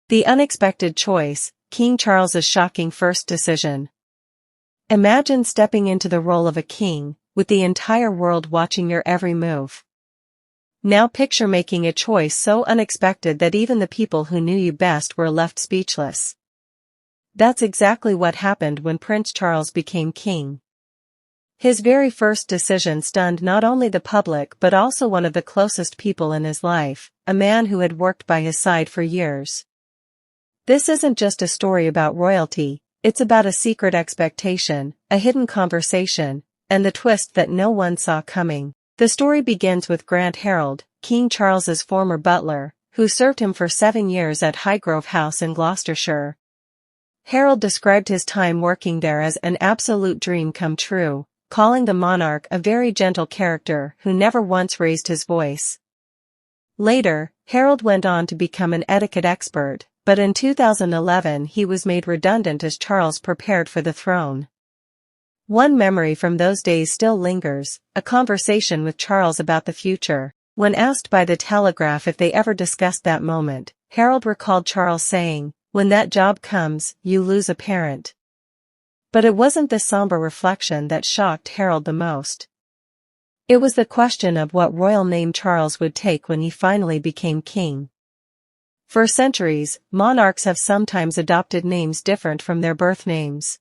The unexpected choice, King Charles's shocking first decision. Imagine stepping into the role of a king, with the entire world watching your every move. Now picture making a choice so unexpected that even the people who knew you best were left speechless. That's exactly what happened when Prince Charles became king. His very first decision stunned not only the public but also one of the closest people in his life, a man who had worked by his side for years. This isn't just a story about royalty, it's about a secret expectation, a hidden conversation, and the twist that no one saw coming. The story begins with Grant Harrold, King Charles's former butler, who served him for 7 years at Highgrove House in Gloucestershire. Harrold described his time working there as an absolute dream come true, calling the monarch a very gentle character who never once raised his voice. Later, Harrold went on to become an etiquette expert, but in 2011 he was made redundant as Charles prepared for the throne. One memory from those days still lingers, a conversation with Charles about the future. When asked by The Telegraph if they ever discussed that moment, Harrold recalled Charles saying, "When that job comes, you lose a parent." But it wasn't the somber reflection that shocked Harrold the most. It was the question of what royal name Charles would take when he finally became king. For centuries, monarchs have sometimes adopted names different from their birth names.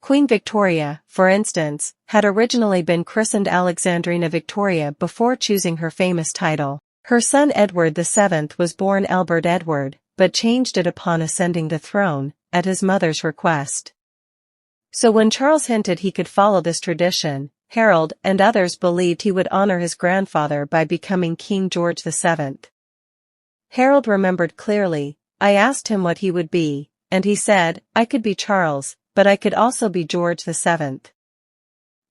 Queen Victoria, for instance, had originally been christened Alexandrina Victoria before choosing her famous title. Her son Edward VII was born Albert Edward, but changed it upon ascending the throne, at his mother's request. So when Charles hinted he could follow this tradition, Harrold and others believed he would honor his grandfather by becoming King George VII. Harrold remembered clearly, "I asked him what he would be, and he said, I could be Charles, but I could also be George VII.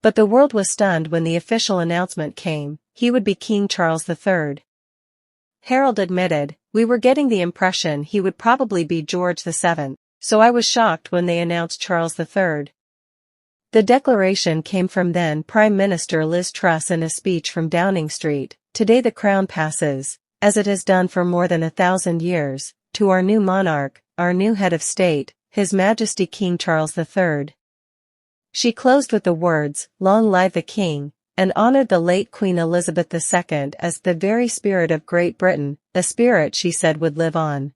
But the world was stunned when the official announcement came, he would be King Charles III. Harrold admitted, "We were getting the impression he would probably be George VII, so I was shocked when they announced Charles III. The declaration came from then Prime Minister Liz Truss in a speech from Downing Street. "Today the crown passes, as it has done for more than 1,000 years, to our new monarch, our new head of state, His Majesty King Charles III. She closed with the words, "Long live the King," and honored the late Queen Elizabeth II as the very spirit of Great Britain, a spirit she said would live on.